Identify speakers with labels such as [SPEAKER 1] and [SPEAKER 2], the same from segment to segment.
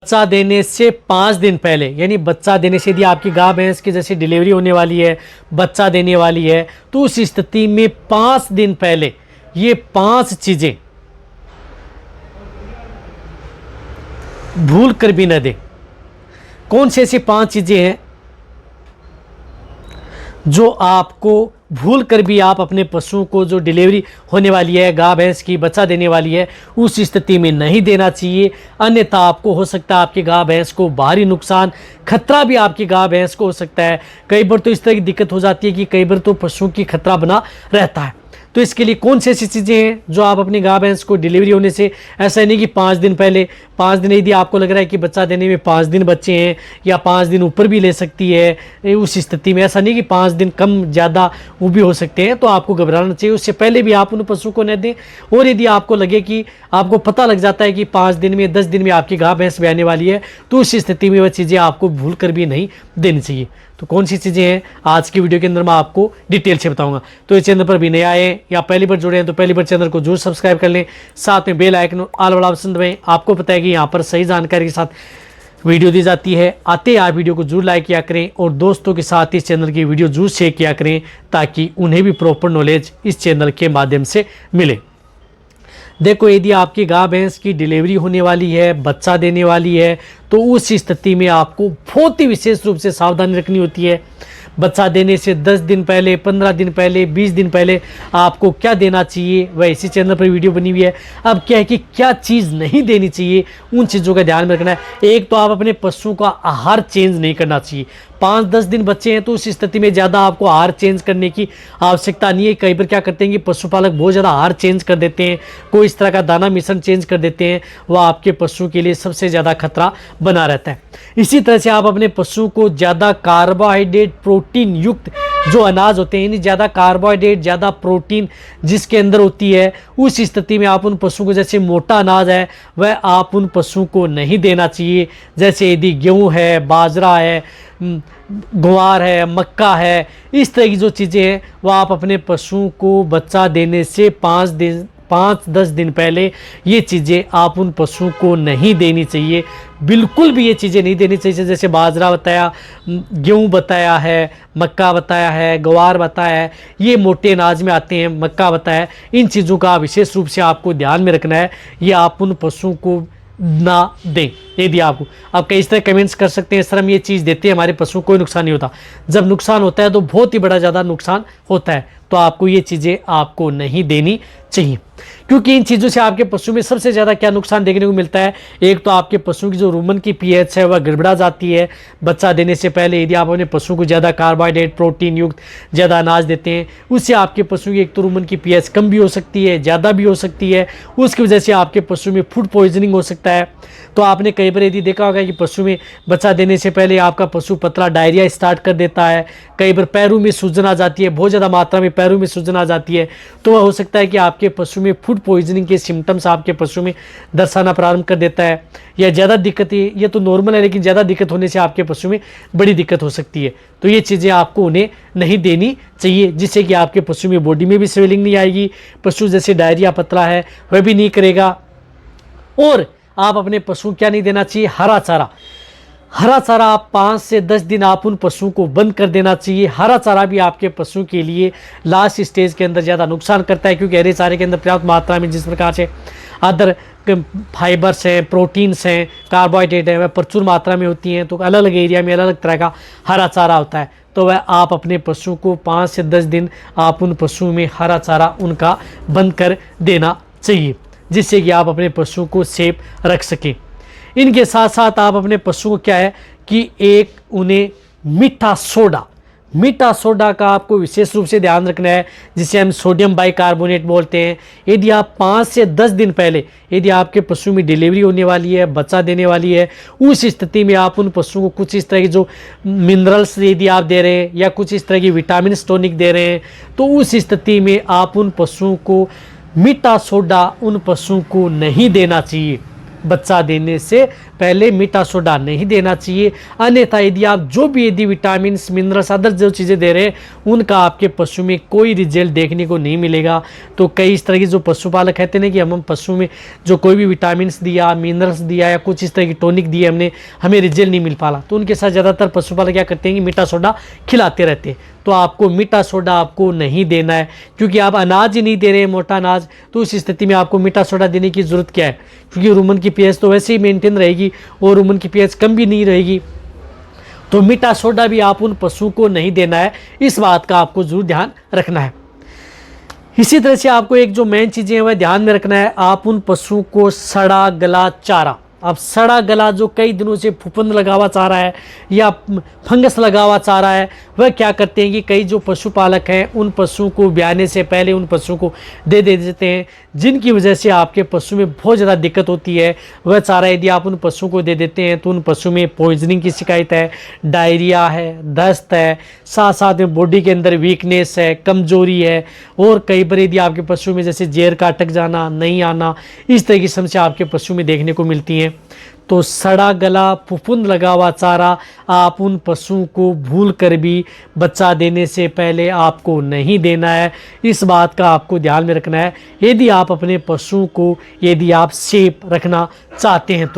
[SPEAKER 1] बच्चा देने से 5 दिन पहले, यानी बच्चा देने से यदि आपकी गाय भैंस की जैसे डिलीवरी होने वाली है, बच्चा देने वाली है, तो उस स्थिति में 5 दिन पहले ये 5 चीजें भूल कर भी न दें। कौन सी ऐसी 5 चीजें हैं जो आपको भूल कर भी आप अपने पशुओं को जो डिलीवरी होने वाली है, गाय भैंस की बच्चा देने वाली है, उस स्थिति में नहीं देना चाहिए। अन्यथा आपको हो सकता है आपकी गाय भैंस को भारी नुकसान, खतरा भी आपकी गाय भैंस को हो सकता है। कई बार तो इस तरह की दिक्कत हो जाती है कि कई बार तो पशुओं की खतरा बना रहता है। तो इसके लिए कौन सी ऐसी चीज़ें हैं जो आप अपनी गाय भैंस को डिलीवरी होने से, ऐसा नहीं कि 5 दिन पहले, 5 दिन यदि आपको लग रहा है कि बच्चा देने में 5 दिन बच्चे हैं या 5 दिन ऊपर भी ले सकती है, उस स्थिति में ऐसा नहीं कि 5 दिन कम ज़्यादा वो भी हो सकते हैं, तो आपको घबराना चाहिए। उससे पहले भी आप उन पशु को न दें। और यदि आपको लगे कि आपको पता लग जाता है कि 5 दिन में 10 दिन में आपकी गाय भैंस भी आने वाली है, तो उस स्थिति में वह चीज़ें आपको भूल कर भी नहीं देनी चाहिए। तो कौन सी चीज़ें हैं आज की वीडियो के अंदर मैं आपको डिटेल से बताऊंगा। तो इस चैनल पर भी नए आए या पहली बार जुड़े हैं तो पहली बार चैनल को जरूर सब्सक्राइब कर लें, साथ में बेल आइकन ऑल वाला ऑप्शन दबाएं। आपको पता है कि यहाँ पर सही जानकारी के साथ वीडियो दी जाती है। आते आप वीडियो को जरूर लाइक किया करें और दोस्तों के साथ इस चैनल की वीडियो जरूर शेयर किया करें, ताकि उन्हें भी प्रॉपर नॉलेज इस चैनल के माध्यम से मिले। देखो, यदि आपकी गाय भैंस की डिलीवरी होने वाली है, बच्चा देने वाली है, तो उस स्थिति में आपको बहुत ही विशेष रूप से सावधानी रखनी होती है। बच्चा देने से 10 दिन पहले, 15 दिन पहले, 20 दिन पहले आपको क्या देना चाहिए, वह इसी चैनल पर वीडियो बनी हुई है। अब क्या है कि क्या चीज़ नहीं देनी चाहिए, उन चीज़ों का ध्यान में रखना है। एक तो आप अपने पशु का आहार चेंज नहीं करना चाहिए। 5-10 दिन बच्चे हैं तो उस स्थिति में ज़्यादा आपको आहार चेंज करने की आवश्यकता नहीं है। कई बार क्या करते हैं कि पशुपालक बहुत ज़्यादा आहार चेंज कर देते हैं, कोई इस तरह का दाना मिश्रण चेंज कर देते हैं, वह आपके पशु के लिए सबसे ज़्यादा खतरा बना रहता है। इसी तरह से आप अपने पशु को ज़्यादा कार्बोहाइड्रेट, प्रोटीन युक्त जो अनाज होते हैं, यानी ज़्यादा कार्बोहाइड्रेट, ज़्यादा प्रोटीन जिसके अंदर होती है, उस स्थिति में आप उन पशुओं को, जैसे मोटा अनाज है वह आप उन पशुओं को नहीं देना चाहिए। जैसे यदि गेहूँ है, बाजरा है, ग्वार है, मक्का है, इस तरह की जो चीज़ें हैं वह आप अपने पशुओं को बच्चा देने से 5-10 दिन पहले ये चीज़ें आप उन पशुओं को नहीं देनी चाहिए। बिल्कुल भी ये चीज़ें नहीं देनी चाहिए। जैसे बाजरा बताया, गेहूँ बताया है, मक्का बताया है, ग्वार बताया है, ये मोटे अनाज में आते हैं, मक्का बताया है। इन चीज़ों का विशेष रूप से आपको ध्यान में रखना है, ये आप उन पशुओं को ना दें। यदि आपको, आप कई तरह कमेंट्स कर सकते हैं, सर हम ये चीज़ देते हैं, हमारे पशु को कोई नुकसान नहीं होता। जब नुकसान होता है तो बहुत ही बड़ा ज़्यादा नुकसान होता है, तो आपको ये चीज़ें आपको नहीं देनी चाहिए। क्योंकि इन चीज़ों से आपके पशु में सबसे ज़्यादा क्या नुकसान देखने को मिलता है, एक तो आपके पशु की जो रूमन की पीएच है वह गड़बड़ा जाती है। बच्चा देने से पहले यदि आप अपने पशु को ज़्यादा कार्बोहाइड्रेट, प्रोटीन युक्त ज़्यादा अनाज देते हैं, उससे आपके पशु की एक तो रूमन की पीएच कम भी हो सकती है, ज़्यादा भी हो सकती है। उसकी वजह से आपके पशु में फूड पॉइजनिंग हो सकता है। तो आपने कई बार यदि देखा होगा कि पशु में बच्चा देने से पहले आपका पशु पतला डायरिया स्टार्ट कर देता है, कई बार पैरों में सूजन आ जाती है, बहुत ज़्यादा मात्रा में पैरों में सूजन आ जाती है, तो वह हो सकता है कि आपके पशु में फूड पॉइजनिंग के सिम्टम्स आपके पशु में दर्शाना प्रारंभ कर देता है। या ज़्यादा दिक्कत, ये तो नॉर्मल है, लेकिन ज़्यादा दिक्कत होने से आपके पशु में बड़ी दिक्कत हो सकती है। तो ये चीज़ें आपको उन्हें नहीं देनी चाहिए, जिससे कि आपके पशु में बॉडी में भी स्वेलिंग नहीं आएगी, पशु जैसे डायरिया पतला है वह भी नहीं करेगा। और आप अपने पशु क्या नहीं देना चाहिए, हरा चारा। हरा चारा आप 5 से 10 दिन आप उन पशुओं को बंद कर देना चाहिए। हरा चारा भी आपके पशु के लिए लास्ट स्टेज के अंदर ज़्यादा नुकसान करता है, क्योंकि हरे चारे के अंदर पर्याप्त मात्रा में जिस प्रकार से अदर फाइबर्स हैं, प्रोटीन्स हैं, कार्बोहाइड्रेट है, वह प्रचुर मात्रा में होती हैं। तो अलग अलग एरिया में अलग अलग तरह का हरा चारा होता है, तो वह आप अपने पशु को 5 से 10 दिन आप उन पशुओं में हरा चारा उनका बंद कर देना चाहिए, जिससे कि आप अपने पशु को सेफ रख सकें। इनके साथ साथ आप अपने पशु को क्या है कि एक उन्हें मीठा सोडा का आपको विशेष रूप से ध्यान रखना है, जिसे हम सोडियम बाइकार्बोनेट बोलते हैं। यदि आप 5 से 10 दिन पहले, यदि आपके पशु में डिलीवरी होने वाली है, बच्चा देने वाली है, उस स्थिति में आप उन पशुओं को कुछ इस तरह की जो मिनरल्स यदि आप दे रहे हैं या कुछ इस तरह की विटामिन टॉनिक दे रहे हैं, तो उस स्थिति में आप उन पशुओं को मीठा सोडा उन पशुओं को नहीं देना चाहिए। बच्चा देने से पहले मीठा सोडा नहीं देना चाहिए। अन्यथा यदि विटामिन मिनरल्स अदर जो चीज़ें दे रहे हैं उनका आपके पशु में कोई रिजल्ट देखने को नहीं मिलेगा। तो कई इस तरह की जो पशुपालक कहते हैं कि हम पशु में जो कोई भी विटामिन दिया, मिनरल्स दिया या कुछ इस तरह की टॉनिक दिए हमने, हमें रिजल्ट नहीं मिल पाला, तो उनके साथ ज़्यादातर पशुपालक क्या करते हैं कि मीठा सोडा खिलाते रहते हैं। तो आपको मीठा सोडा आपको नहीं देना है, क्योंकि आप अनाज ही नहीं दे रहे हैं, मोटा अनाज, तो उस स्थिति में आपको मीठा सोडा देने की ज़रूरत क्या है, क्योंकि रुमन की पीएच तो वैसे ही मेंटेन रहेगी और रुमन की पीएच कम भी नहीं रहेगी। तो मीठा सोडा भी आप उन पशु को नहीं देना है, इस बात का आपको जरूर ध्यान रखना है। इसी तरह से आपको एक जो मेन चीज़ें हैं वह ध्यान में रखना है, आप उन पशुओं को सड़ा गला चारा, अब सड़ा गला जो कई दिनों से फफूंद लगा हुआ चारा है या फंगस लगा हुआ चारा है, वह क्या करते हैं कि कई जो पशुपालक हैं उन पशुओं को ब्याने से पहले उन पशुओं को दे देते हैं, जिनकी वजह से आपके पशु में बहुत ज़्यादा दिक्कत होती है। वह चारा यदि आप उन पशुओं को दे देते हैं तो उन पशु में पॉइजनिंग की शिकायत है, डायरिया है, दस्त है, साथ साथ में बॉडी के अंदर वीकनेस है, कमजोरी है, और कई बार यदि आपके पशु में जैसे जेर का अटक जाना, नहीं आना, इस तरह की समस्या आपके पशु में देखने को मिलती है। तो सड़ा गला फफूंद लगा हुआ चारा आप उन पशुओं को भूल कर भी बच्चा देने से पहले आपको नहीं देना है, इस बात का आपको ध्यान में रखना है। यदि आप अपने पशुओं को यदि आप सेफ रखना चाहते हैं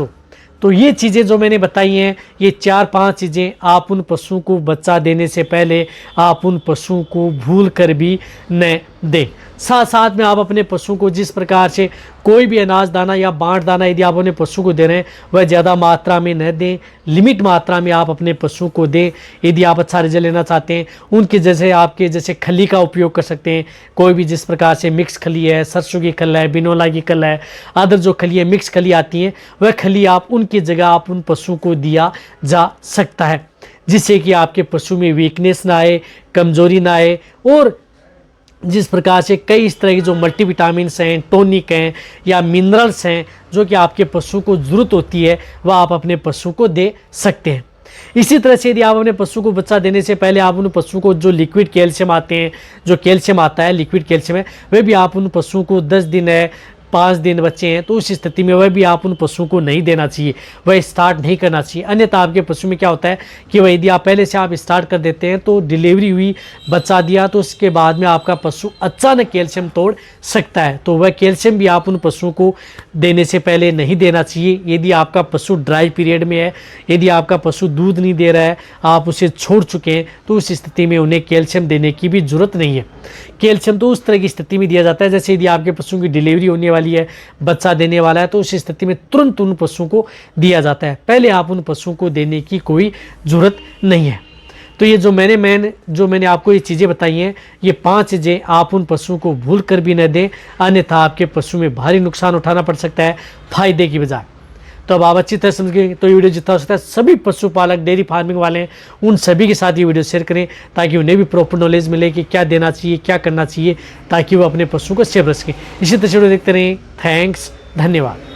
[SPEAKER 1] तो ये चीज़ें जो मैंने बताई हैं, ये 4-5 चीज़ें आप उन पशुओं को बच्चा देने से पहले आप उन पशुओं को भूल कर भी न दें। साथ साथ में आप अपने पशुओं को जिस प्रकार से कोई भी अनाज दाना या बाँट दाना यदि आप अपने पशु को दे रहे हैं वह ज़्यादा मात्रा में न दें, लिमिट मात्रा में आप अपने पशुओं को दें। यदि आप अच्छा रिजल्ट लेना चाहते हैं उनके जैसे खली का उपयोग कर सकते हैं, कोई भी जिस प्रकार से मिक्स खली है, सरसों की खल है, बिनोला की खल है, अदर जो खली है, मिक्स खली आती है, वह खली आप उनकी जगह आप उन पशुओं को दिया जा सकता है, जिससे कि आपके पशु में वीकनेस ना आए, कमजोरी ना आए, और जिस प्रकार से कई इस तरह की जो मल्टीविटामिन्स हैं, टॉनिक हैं या मिनरल्स हैं जो कि आपके पशु को ज़रूरत होती है, वह आप अपने पशु को दे सकते हैं। इसी तरह से यदि आप अपने पशु को बच्चा देने से पहले आप उन पशुओं को जो लिक्विड कैल्शियम आते हैं, जो कैल्शियम आता है लिक्विड कैल्शियम है, वह भी आप उन पशुओं को 10 दिन है, 5 दिन बच्चे हैं तो उस स्थिति में वह भी आप उन पशुओं को नहीं देना चाहिए, वह स्टार्ट नहीं करना चाहिए। अन्यथा आपके पशु में क्या होता है कि वह यदि आप पहले से आप स्टार्ट कर देते हैं तो डिलीवरी हुई, बच्चा दिया, तो उसके बाद में आपका पशु अचानक कैल्शियम तोड़ सकता है, तो वह कैल्शियम भी आप उन पशुओं को देने से पहले नहीं देना चाहिए। यदि आपका पशु ड्राई पीरियड में है, यदि आपका पशु दूध नहीं दे रहा है, आप उसे छोड़ चुके हैं, तो उस स्थिति में उन्हें कैल्शियम देने की भी जरूरत नहीं है। कैल्शियम तो उस तरह की स्थिति में दिया जाता है जैसे यदि आपके पशुओं की डिलीवरी होने वाली है, बच्चा देने वाला है, तो उस स्थिति में तुरंत उन पशुओं को दिया जाता है, पहले आप उन पशुओं को देने की कोई जरूरत नहीं है। तो ये जो मैंने आपको ये चीज़ें बताई हैं, ये 5 चीज़ें आप उन पशुओं को भूल कर भी न दें, अन्यथा आपके पशु में भारी नुकसान उठाना पड़ सकता है फायदे की बजाय। तो अब आप अच्छी तरह समझ गए, तो ये वीडियो जितना हो सकता है सभी पशुपालक डेयरी फार्मिंग वाले हैं उन सभी के साथ ये वीडियो शेयर करें, ताकि उन्हें भी प्रॉपर नॉलेज मिले कि क्या देना चाहिए, क्या करना चाहिए, ताकि वो अपने पशु को सेफ रख सकें। इसी तरह से वीडियो देखते रहें। थैंक्स, धन्यवाद।